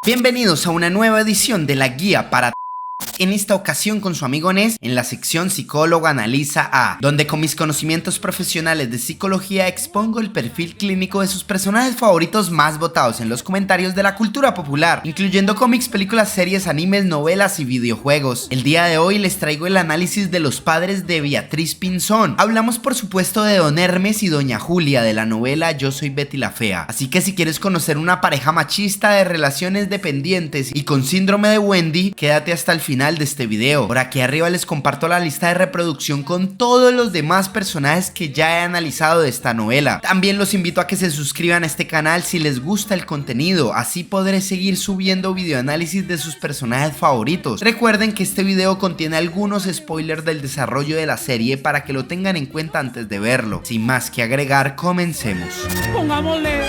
Bienvenidos a una nueva edición de la guía para en esta ocasión con su amigo Nes en la sección Psicólogo Analiza A, donde con mis conocimientos profesionales de psicología expongo el perfil clínico de sus personajes favoritos más votados en los comentarios de la cultura popular, incluyendo cómics, películas, series, animes, novelas y videojuegos. El día de hoy les traigo el análisis de los padres de Beatriz Pinzón. Hablamos por supuesto de Don Hermes y Doña Julia de la novela Yo soy Betty la Fea, así que si quieres conocer una pareja machista de relaciones dependientes y con síndrome de Wendy, quédate hasta el final de este video. Por aquí arriba les comparto la lista de reproducción con todos los demás personajes que ya he analizado de esta novela. También los invito a que se suscriban a este canal si les gusta el contenido, así podré seguir subiendo videoanálisis de sus personajes favoritos. Recuerden que este video contiene algunos spoilers del desarrollo de la serie para que lo tengan en cuenta antes de verlo. Sin más que agregar, comencemos. Pongámosle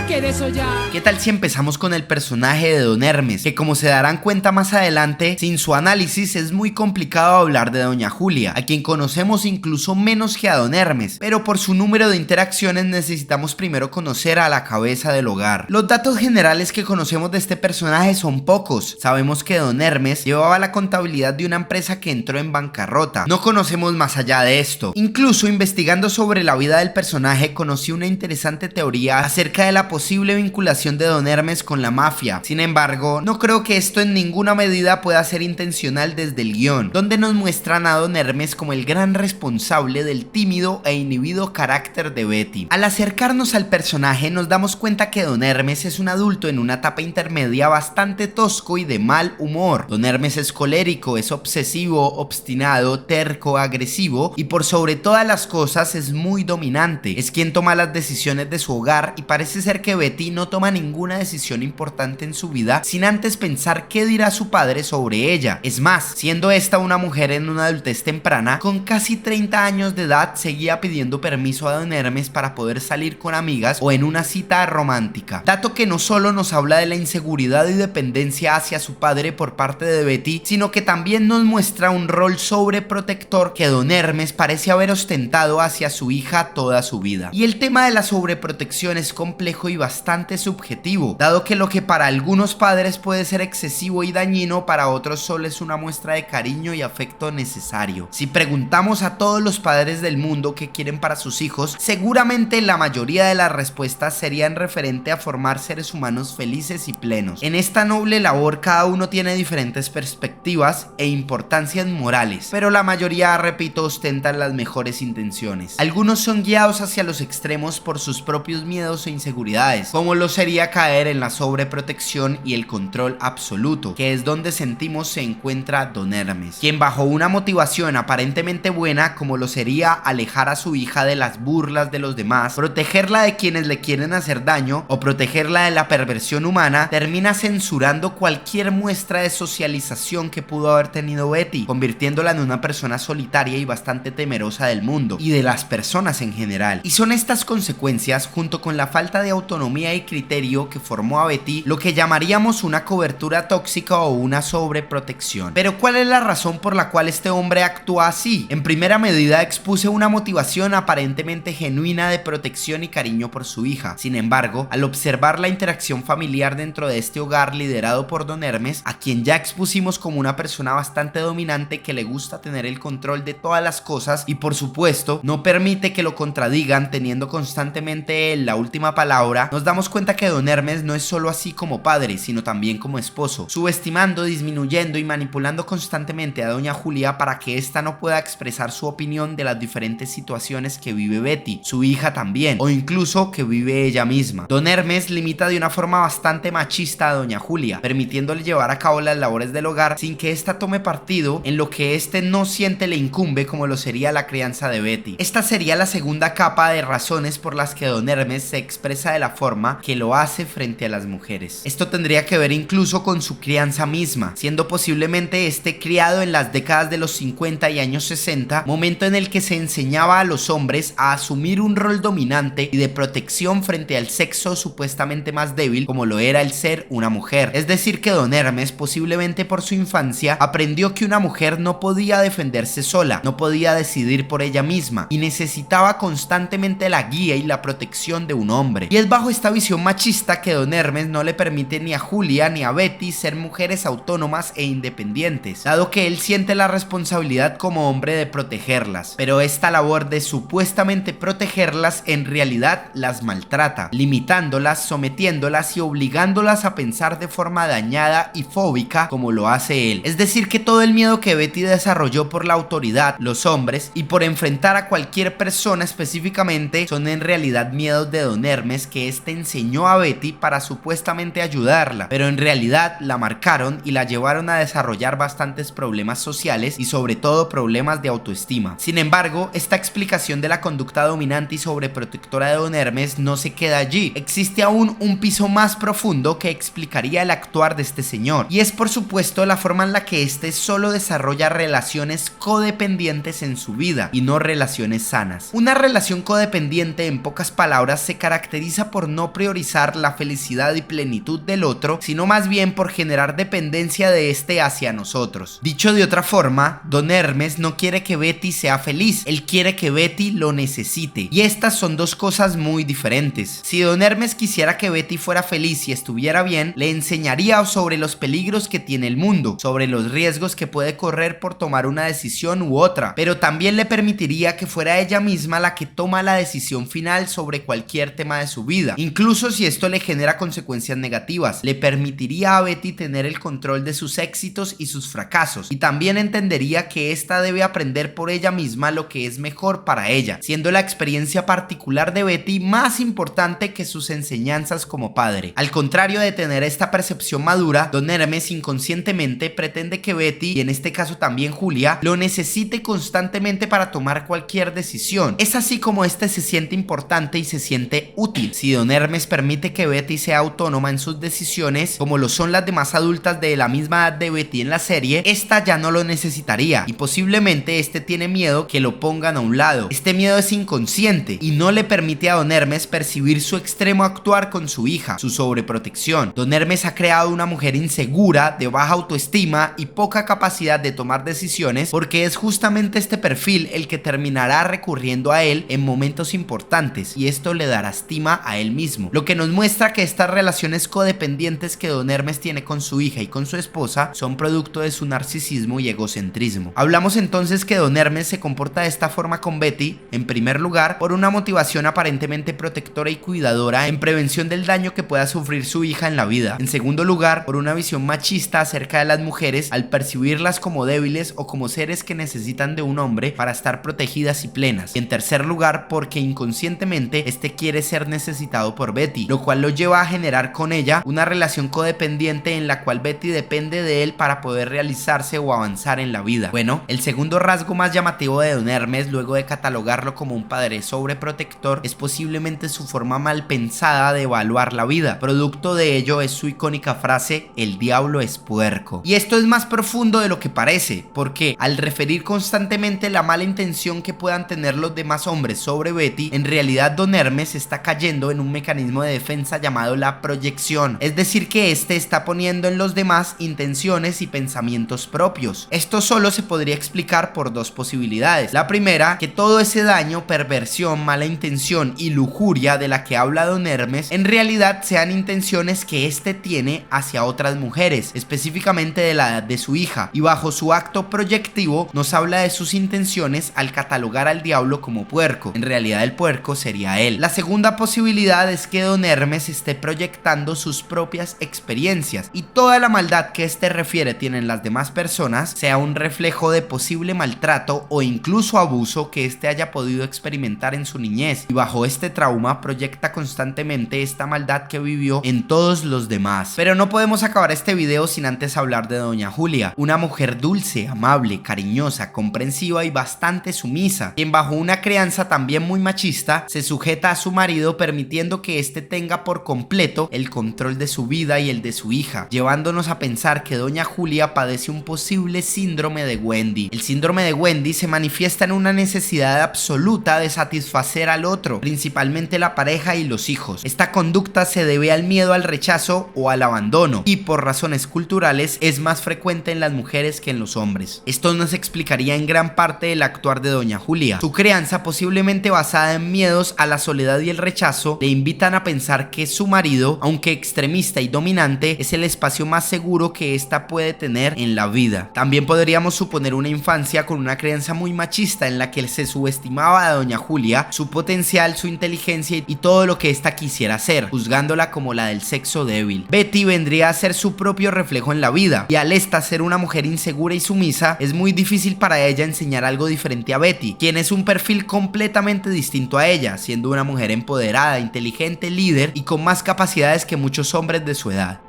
que de eso ya. ¿Qué tal si empezamos con el personaje de Don Hermes? Que como se darán cuenta más adelante, sin su análisis es muy complicado hablar de Doña Julia, a quien conocemos incluso menos que a Don Hermes, pero por su número de interacciones necesitamos primero conocer a la cabeza del hogar. Los datos generales que conocemos de este personaje son pocos. Sabemos que Don Hermes llevaba la contabilidad de una empresa que entró en bancarrota. No conocemos más allá de esto. Incluso investigando sobre la vida del personaje conocí una interesante teoría acerca de la posible vinculación de Don Hermes con la mafia. Sin embargo, no creo que esto en ninguna medida pueda ser intencional desde el guión, donde nos muestran a Don Hermes como el gran responsable del tímido e inhibido carácter de Betty. Al acercarnos al personaje nos damos cuenta que Don Hermes es un adulto en una etapa intermedia bastante tosco y de mal humor. Don Hermes es colérico, es obsesivo, obstinado, terco, agresivo y por sobre todas las cosas es muy dominante. Es quien toma las decisiones de su hogar y parece ser que Betty no toma ninguna decisión importante en su vida sin antes pensar qué dirá su padre sobre ella. Es más, siendo esta una mujer en una adultez temprana, con casi 30 años de edad seguía pidiendo permiso a Don Hermes para poder salir con amigas o en una cita romántica. Dato que no solo nos habla de la inseguridad y dependencia hacia su padre por parte de Betty, sino que también nos muestra un rol sobreprotector que Don Hermes parece haber ostentado hacia su hija toda su vida. Y el tema de la sobreprotección es complejo y bastante subjetivo, dado que lo que para algunos padres puede ser excesivo y dañino, para otros solo es una muestra de cariño y afecto necesario. Si preguntamos a todos los padres del mundo qué quieren para sus hijos, seguramente la mayoría de las respuestas serían referente a formar seres humanos felices y plenos. En esta noble labor cada uno tiene diferentes perspectivas e importancias morales, pero la mayoría, repito, ostentan las mejores intenciones. Algunos son guiados hacia los extremos por sus propios miedos e inseguridades, como lo sería caer en la sobreprotección y el control absoluto, que es donde sentimos se encuentra Don Hermes, quien bajo una motivación aparentemente buena, como lo sería alejar a su hija de las burlas de los demás, protegerla de quienes le quieren hacer daño o protegerla de la perversión humana, termina censurando cualquier muestra de socialización que pudo haber tenido Betty, convirtiéndola en una persona solitaria y bastante temerosa del mundo y de las personas en general. Y son estas consecuencias, junto con la falta de autonomía y criterio, que formó a Betty lo que llamaríamos una cobertura tóxica o una sobreprotección. Pero ¿cuál es la razón por la cual este hombre actúa así? En primera medida expuse una motivación aparentemente genuina de protección y cariño por su hija. Sin embargo, al observar la interacción familiar dentro de este hogar liderado por Don Hermes, a quien ya expusimos como una persona bastante dominante que le gusta tener el control de todas las cosas y por supuesto no permite que lo contradigan, teniendo constantemente él la última palabra, nos damos cuenta que Don Hermes no es solo así como padre, sino también como esposo, subestimando, disminuyendo y manipulando constantemente a Doña Julia para que ésta no pueda expresar su opinión de las diferentes situaciones que vive Betty, su hija también, o incluso que vive ella misma. Don Hermes limita de una forma bastante machista a Doña Julia, permitiéndole llevar a cabo las labores del hogar sin que ésta tome partido en lo que éste no siente le incumbe, como lo sería la crianza de Betty. Esta sería la segunda capa de razones por las que Don Hermes se expresa de la forma que lo hace frente a las mujeres. Esto tendría que ver incluso con su crianza misma, siendo posiblemente este criado en las décadas de los 50 y años 60, momento en el que se enseñaba a los hombres a asumir un rol dominante y de protección frente al sexo supuestamente más débil, como lo era el ser una mujer. Es decir, que Don Hermes, posiblemente por su infancia, aprendió que una mujer no podía defenderse sola, no podía decidir por ella misma y necesitaba constantemente la guía y la protección de un hombre. Y es bajo bajo esta visión machista que don Hermes no le permite ni a Julia ni a Betty ser mujeres autónomas e independientes, dado que él siente la responsabilidad como hombre de protegerlas, pero esta labor de supuestamente protegerlas en realidad las maltrata, limitándolas, sometiéndolas y obligándolas a pensar de forma dañada y fóbica como lo hace él. Es decir, que todo el miedo que Betty desarrolló por la autoridad, los hombres y por enfrentar a cualquier persona específicamente son en realidad miedos de don Hermes que éste enseñó a Betty para supuestamente ayudarla, pero en realidad la marcaron y la llevaron a desarrollar bastantes problemas sociales y sobre todo problemas de autoestima. Sin embargo, esta explicación de la conducta dominante y sobreprotectora de don Hermes no se queda allí. Existe aún un piso más profundo que explicaría el actuar de este señor, y es por supuesto la forma en la que éste solo desarrolla relaciones codependientes en su vida y no relaciones sanas. Una relación codependiente, en pocas palabras, se caracteriza por no priorizar la felicidad y plenitud del otro, sino más bien por generar dependencia de este hacia nosotros. Dicho de otra forma, don Hermes no quiere que Betty sea feliz, él quiere que Betty lo necesite, y estas son dos cosas muy diferentes. Si don Hermes quisiera que Betty fuera feliz y estuviera bien, le enseñaría sobre los peligros que tiene el mundo, sobre los riesgos que puede correr por tomar una decisión u otra, pero también le permitiría que fuera ella misma la que toma la decisión final sobre cualquier tema de su vida, incluso si esto le genera consecuencias negativas. Le permitiría a Betty tener el control de sus éxitos y sus fracasos, y también entendería que ésta debe aprender por ella misma lo que es mejor para ella, siendo la experiencia particular de Betty más importante que sus enseñanzas como padre. Al contrario de tener esta percepción madura, don Hermes inconscientemente pretende que Betty, y en este caso también Julia, lo necesite constantemente para tomar cualquier decisión. Es así como este se siente importante y se siente útil. Si don Hermes permite que Betty sea autónoma en sus decisiones, como lo son las demás adultas de la misma edad de Betty en la serie, esta ya no lo necesitaría, y posiblemente este tiene miedo que lo pongan a un lado. Este miedo es inconsciente y no le permite a don Hermes percibir su extremo actuar con su hija, su sobreprotección. Don Hermes ha creado una mujer insegura, de baja autoestima y poca capacidad de tomar decisiones, porque es justamente este perfil el que terminará recurriendo a él en momentos importantes, y esto le dará estima a él mismo, lo que nos muestra que estas relaciones codependientes que don Hermes tiene con su hija y con su esposa son producto de su narcisismo y egocentrismo. Hablamos entonces que don Hermes se comporta de esta forma con Betty, en primer lugar, por una motivación aparentemente protectora y cuidadora en prevención del daño que pueda sufrir su hija en la vida. En segundo lugar, por una visión machista acerca de las mujeres al percibirlas como débiles o como seres que necesitan de un hombre para estar protegidas y plenas. Y en tercer lugar, porque inconscientemente este quiere ser necesitado por Betty, lo cual lo lleva a generar con ella una relación codependiente en la cual Betty depende de él para poder realizarse o avanzar en la vida. Bueno, el segundo rasgo más llamativo de don Hermes, luego de catalogarlo como un padre sobreprotector, es posiblemente su forma mal pensada de evaluar la vida. Producto de ello es su icónica frase: el diablo es puerco. Y esto es más profundo de lo que parece, porque al referir constantemente la mala intención que puedan tener los demás hombres sobre Betty, en realidad don Hermes está cayendo en un mecanismo de defensa llamado la proyección, es decir, que este está poniendo en los demás intenciones y pensamientos propios. Esto solo se podría explicar por dos posibilidades. La primera, que todo ese daño, perversión, mala intención y lujuria de la que habla don Hermes en realidad sean intenciones que éste tiene hacia otras mujeres, específicamente de la edad de su hija, y bajo su acto proyectivo nos habla de sus intenciones al catalogar al diablo como puerco. En realidad el puerco sería él. La segunda posibilidad es que don Hermes esté proyectando sus propias experiencias y toda la maldad que este refiere tienen las demás personas sea un reflejo de posible maltrato o incluso abuso que este haya podido experimentar en su niñez, y bajo este trauma proyecta constantemente esta maldad que vivió en todos los demás. Pero no podemos acabar este video sin antes hablar de doña Julia, una mujer dulce, amable, cariñosa, comprensiva y bastante sumisa, quien bajo una crianza también muy machista se sujeta a su marido, permitiendo que éste tenga por completo el control de su vida y el de su hija, llevándonos a pensar que doña Julia padece un posible síndrome de Wendy. El síndrome de Wendy se manifiesta en una necesidad absoluta de satisfacer al otro, principalmente la pareja y los hijos. Esta conducta se debe al miedo al rechazo o al abandono, y por razones culturales es más frecuente en las mujeres que en los hombres. Esto nos explicaría en gran parte el actuar de doña Julia. Su crianza, posiblemente basada en miedos a la soledad y el rechazo, le invitan a pensar que su marido, aunque extremista y dominante, es el espacio más seguro que ésta puede tener en la vida. También podríamos suponer una infancia con una crianza muy machista en la que se subestimaba a doña Julia, su potencial, su inteligencia y todo lo que ésta quisiera ser, juzgándola como la del sexo débil. Betty vendría a ser su propio reflejo en la vida, y al esta ser una mujer insegura y sumisa, es muy difícil para ella enseñar algo diferente a Betty, quien es un perfil completamente distinto a ella, siendo una mujer empoderada, inteligente, líder y con más capacidades que muchos hombres de su edad.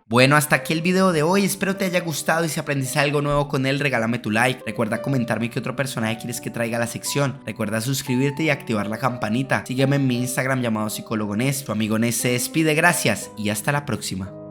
Bueno, hasta aquí el video de hoy, espero te haya gustado y si aprendiste algo nuevo con él, regálame tu like. Recuerda comentarme qué otro personaje quieres que traiga a la sección. Recuerda suscribirte y activar la campanita. Sígueme en mi Instagram llamado Psicólogo Nes. Tu amigo Nes se despide, gracias y hasta la próxima.